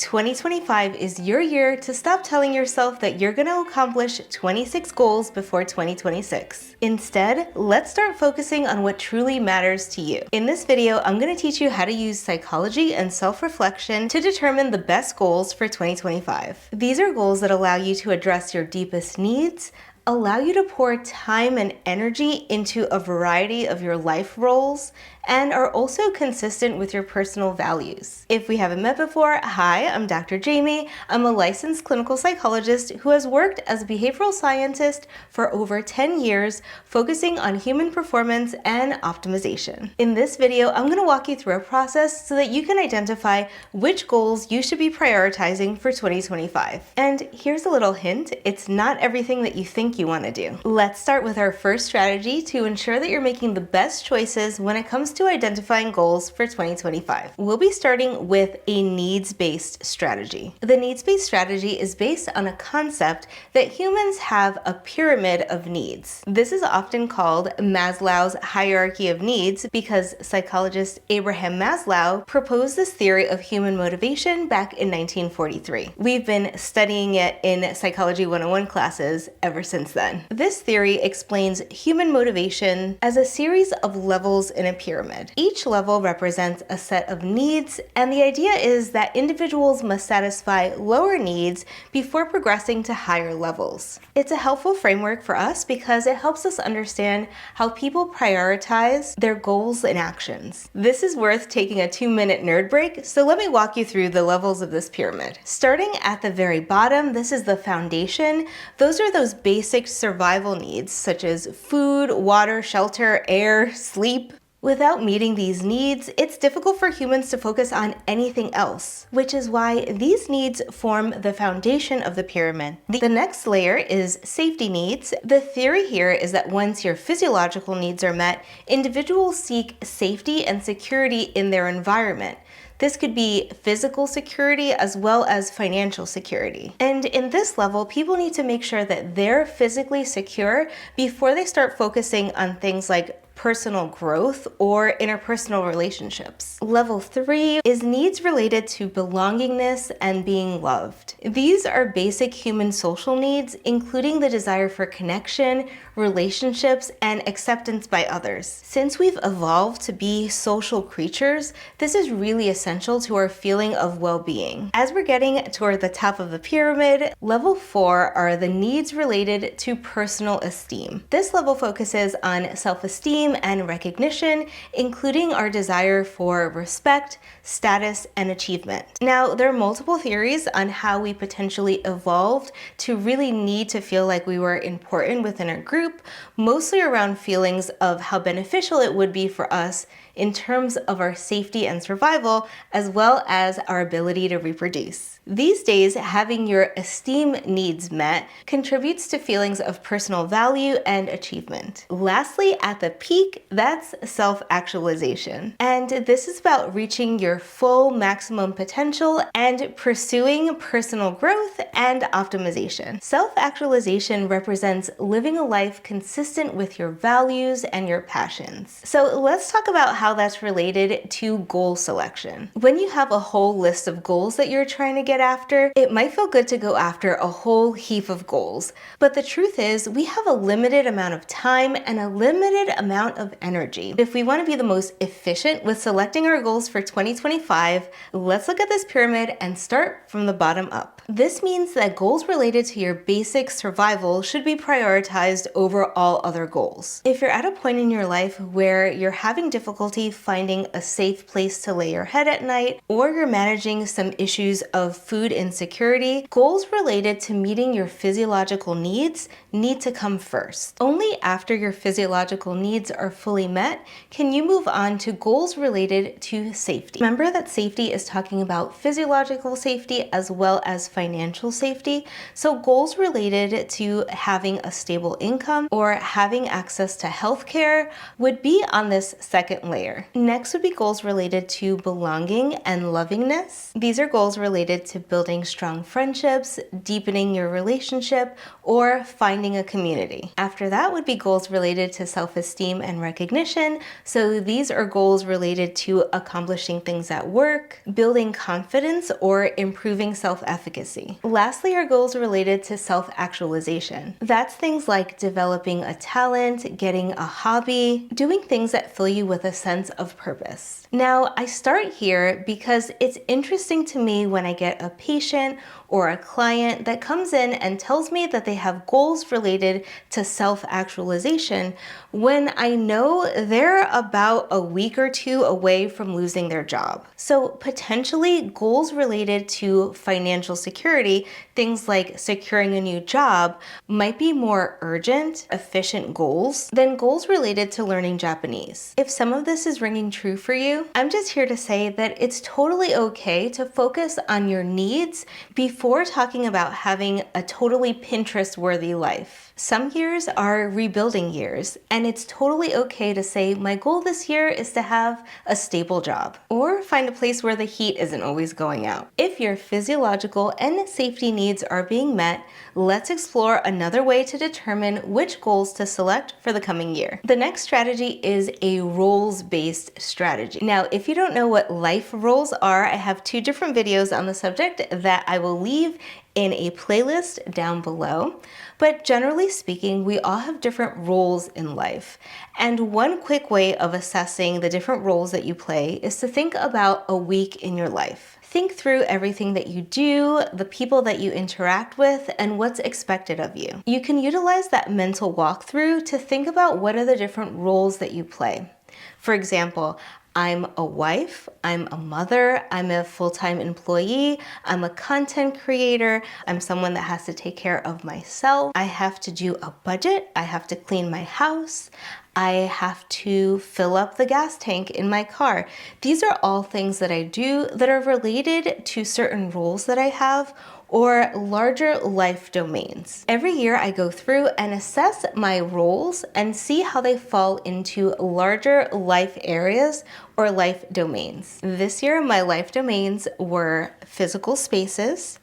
2025 is your year to stop telling yourself that you're going to accomplish 26 goals before 2026. Instead, let's start focusing on what truly matters to you. In this video, I'm going to teach you how to use psychology and self-reflection to determine the best goals for 2025. These are goals that allow you to address your deepest needs, allow you to pour time and energy into a variety of your life roles, and are also consistent with your personal values. If we haven't met before, hi, I'm Dr. Jamie. I'm a licensed clinical psychologist who has worked as a behavioral scientist for over 10 years, focusing on human performance and optimization. In this video, I'm going to walk you through a process so that you can identify which goals you should be prioritizing for 2025. And here's a little hint, it's not everything that you think you want to do. Let's start with our first strategy to ensure that you're making the best choices when it comes to identifying goals for 2025. We'll be starting with a needs-based strategy. The needs-based strategy is based on a concept that humans have a pyramid of needs. This is often called Maslow's hierarchy of needs because psychologist Abraham Maslow proposed this theory of human motivation back in 1943. We've been studying it in Psychology 101 classes ever since then. This theory explains human motivation as a series of levels in a pyramid. Each level represents a set of needs, and the idea is that individuals must satisfy lower needs before progressing to higher levels. It's a helpful framework for us because it helps us understand how people prioritize their goals and actions. This is worth taking a 2-minute nerd break, so let me walk you through the levels of this pyramid. Starting at the very bottom, this is the foundation. Those are those basic survival needs such as food, water, shelter, air, sleep. Without meeting these needs, it's difficult for humans to focus on anything else, which is why these needs form the foundation of the pyramid. The next layer is safety needs. The theory here is that once your physiological needs are met, individuals seek safety and security in their environment. This could be physical security as well as financial security. And in this level, people need to make sure that they're physically secure before they start focusing on things like personal growth or interpersonal relationships. Level 3 is needs related to belongingness and being loved. These are basic human social needs, including the desire for connection, relationships, and acceptance by others. Since we've evolved to be social creatures, this is really essential to our feeling of well-being. As we're getting toward the top of the pyramid, level 4 are the needs related to personal esteem. This level focuses on self-esteem and recognition, including our desire for respect, status, and achievement. Now, there are multiple theories on how we potentially evolved to really need to feel like we were important within our group, mostly around feelings of how beneficial it would be for us in terms of our safety and survival, as well as our ability to reproduce. These days, having your esteem needs met contributes to feelings of personal value and achievement. Lastly, at the peak, that's self-actualization. And this is about reaching your full maximum potential and pursuing personal growth and optimization. Self-actualization represents living a life consistent with your values and your passions. So let's talk about how that's related to goal selection. When you have a whole list of goals that you're trying to get after, it might feel good to go after a whole heap of goals. But the truth is, we have a limited amount of time and a limited amount of energy. If we want to be the most efficient with selecting our goals for 2025, let's look at this pyramid and start from the bottom up. This means that goals related to your basic survival should be prioritized over all other goals. If you're at a point in your life where you're having difficulty finding a safe place to lay your head at night, or you're managing some issues of food insecurity, goals related to meeting your physiological needs need to come first. Only after your physiological needs are fully met can you move on to goals related to safety. Remember that safety is talking about physiological safety as well as financial safety. So goals related to having a stable income or having access to healthcare would be on this second layer. layer. Next would be goals related to belonging and lovingness. These are goals related to building strong friendships, deepening your relationship, or finding a community. After that would be goals related to self-esteem and recognition. So these are goals related to accomplishing things at work, building confidence, or improving self-efficacy. Lastly are goals related to self-actualization. That's things like developing a talent, getting a hobby, doing things that fill you with a sense of purpose. Now, I start here because it's interesting to me when I get a patient or a client that comes in and tells me that they have goals related to self-actualization when I know they're about a week or two away from losing their job. So potentially goals related to financial security, things like securing a new job, might be more urgent, efficient goals than goals related to learning Japanese. If some of this is ringing true for you, I'm just here to say that it's totally okay to focus on your needs before talking about having a totally Pinterest-worthy life. Some years are rebuilding years, and it's totally okay to say, my goal this year is to have a stable job, or find a place where the heat isn't always going out. If your physiological and safety needs are being met, let's explore another way to determine which goals to select for the coming year. The next strategy is a roles-based strategy. Now, if you don't know what life roles are, I have 2 different videos on the subject that I will leave in a playlist down below. But generally speaking, we all have different roles in life. And one quick way of assessing the different roles that you play is to think about a week in your life. Think through everything that you do, the people that you interact with, and what's expected of you. You can utilize that mental walkthrough to think about what are the different roles that you play. For example, I'm a wife, I'm a mother, I'm a full-time employee, I'm a content creator, I'm someone that has to take care of myself, I have to do a budget, I have to clean my house, I have to fill up the gas tank in my car. These are all things that I do that are related to certain roles that I have or larger life domains. Every year I go through and assess my roles and see how they fall into larger life areas or life domains. This year my life domains were physical spaces,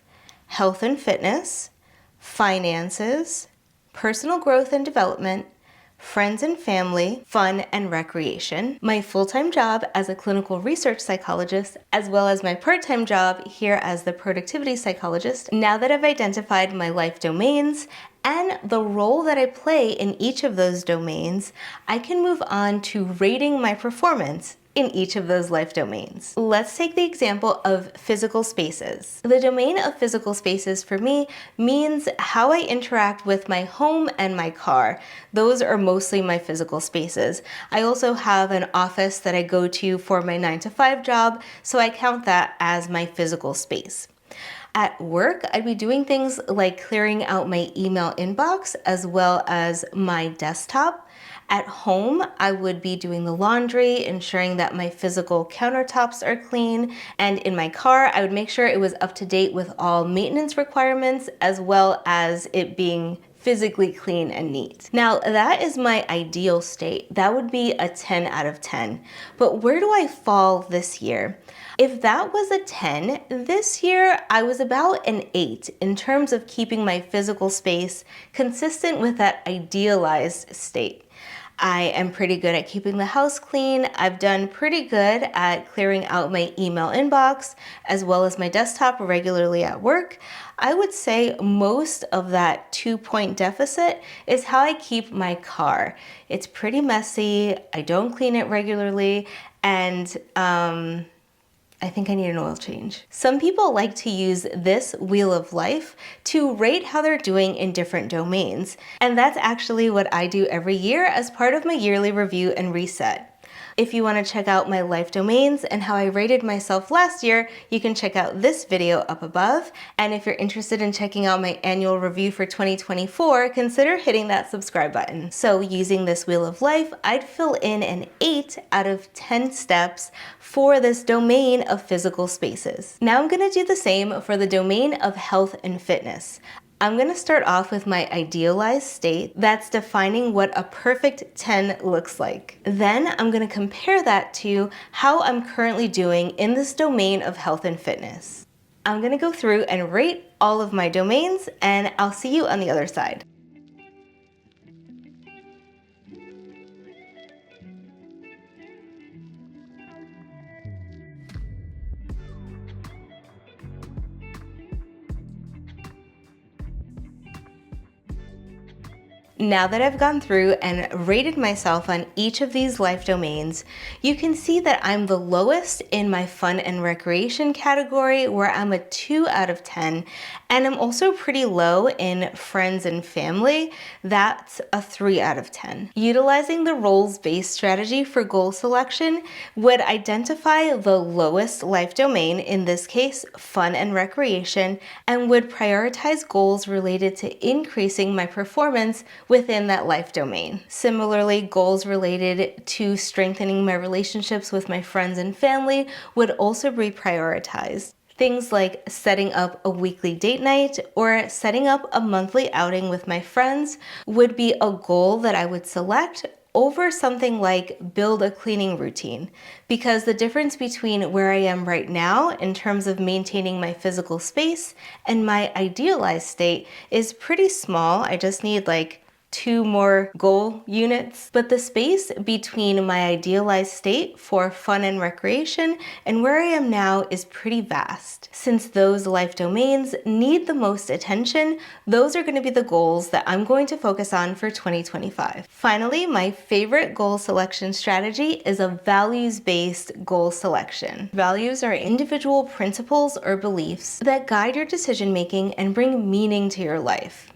health and fitness, finances, personal growth and development, friends and family, fun and recreation, my full-time job as a clinical research psychologist, as well as my part-time job here as the productivity psychologist. Now that I've identified my life domains and the role that I play in each of those domains, I can move on to rating my performance in each of those life domains. Let's take the example of physical spaces. The domain of physical spaces for me means how I interact with my home and my car. Those are mostly my physical spaces. I also have an office that I go to for my 9-to-5 job, so I count that as my physical space. At work, I'd be doing things like clearing out my email inbox as well as my desktop. At home, I would be doing the laundry, ensuring that my physical countertops are clean, and in my car, I would make sure it was up to date with all maintenance requirements as well as it being physically clean and neat. Now, that is my ideal state. That would be a 10 out of 10. But where do I fall this year? If that was a 10, this year I was about an 8 in terms of keeping my physical space consistent with that idealized state. I am pretty good at keeping the house clean. I've done pretty good at clearing out my email inbox as well as my desktop regularly at work. I would say most of that 2-point deficit is how I keep my car. It's pretty messy, I don't clean it regularly, and I think I need an oil change. Some people like to use this wheel of life to rate how they're doing in different domains. And that's actually what I do every year as part of my yearly review and reset. If you want to check out my life domains and how I rated myself last year, you can check out this video up above. And if you're interested in checking out my annual review for 2024, consider hitting that subscribe button. So using this wheel of life, I'd fill in an 8 out of 10 steps for this domain of physical spaces. Now I'm going to do the same for the domain of health and fitness. I'm going to start off with my idealized state that's defining what a perfect 10 looks like. Then I'm going to compare that to how I'm currently doing in this domain of health and fitness. I'm going to go through and rate all of my domains, and I'll see you on the other side. Now that I've gone through and rated myself on each of these life domains, you can see that I'm the lowest in my fun and recreation category, where I'm a 2 out of 10, and I'm also pretty low in friends and family. That's a 3 out of 10. Utilizing the roles-based strategy for goal selection would identify the lowest life domain, in this case, fun and recreation, and would prioritize goals related to increasing my performance within that life domain. Similarly, goals related to strengthening my relationships with my friends and family would also be prioritized. Things like setting up a weekly date night or setting up a monthly outing with my friends would be a goal that I would select over something like build a cleaning routine, because the difference between where I am right now in terms of maintaining my physical space and my idealized state is pretty small. I just need like 2 more goal units, but the space between my idealized state for fun and recreation and where I am now is pretty vast. Since those life domains need the most attention, those are going to be the goals that I'm going to focus on for 2025. Finally, my favorite goal selection strategy is a values-based goal selection. Values are individual principles or beliefs that guide your decision-making and bring meaning to your life.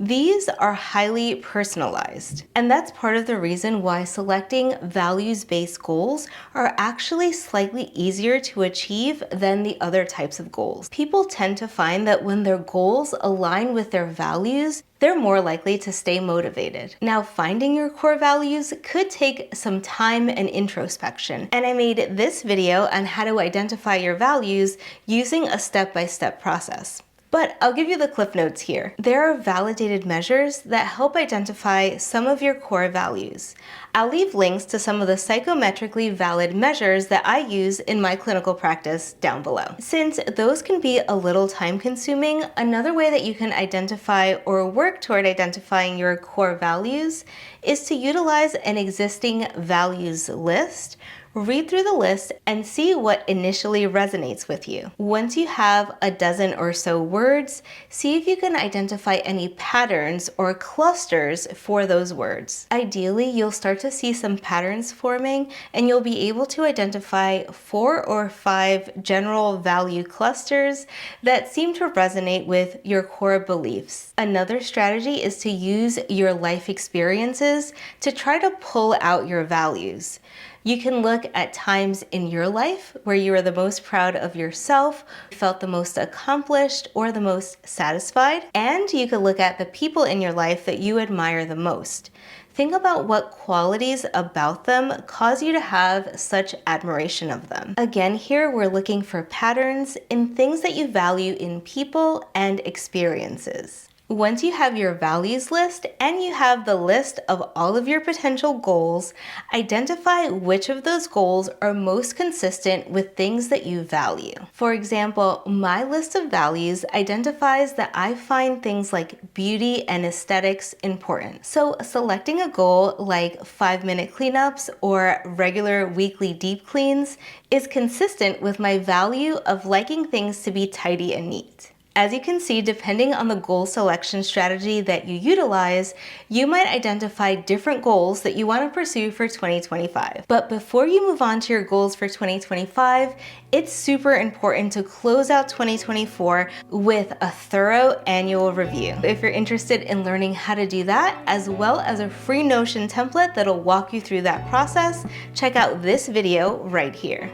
These are highly personalized, and that's part of the reason why selecting values-based goals are actually slightly easier to achieve than the other types of goals. People tend to find that when their goals align with their values, they're more likely to stay motivated. Now, finding your core values could take some time and introspection, and I made this video on how to identify your values using a step-by-step process. But I'll give you the cliff notes here. There are validated measures that help identify some of your core values. I'll leave links to some of the psychometrically valid measures that I use in my clinical practice down below. Since those can be a little time consuming, another way that you can identify or work toward identifying your core values is to utilize an existing values list. Read through the list and see what initially resonates with you. Once you have a dozen or so words, see if you can identify any patterns or clusters for those words. Ideally, you'll start to see some patterns forming, and you'll be able to identify 4 or 5 general value clusters that seem to resonate with your core beliefs. Another strategy is to use your life experiences to try to pull out your values. You can look at times in your life where you are the most proud of yourself, felt the most accomplished, or the most satisfied, and you can look at the people in your life that you admire the most. Think about what qualities about them cause you to have such admiration of them. Again, here we're looking for patterns in things that you value in people and experiences. Once you have your values list and you have the list of all of your potential goals, identify which of those goals are most consistent with things that you value. For example, my list of values identifies that I find things like beauty and aesthetics important. So selecting a goal like 5-minute cleanups or regular weekly deep cleans is consistent with my value of liking things to be tidy and neat. As you can see, depending on the goal selection strategy that you utilize, you might identify different goals that you want to pursue for 2025. But before you move on to your goals for 2025, it's super important to close out 2024 with a thorough annual review. If you're interested in learning how to do that, as well as a free Notion template that'll walk you through that process, check out this video right here.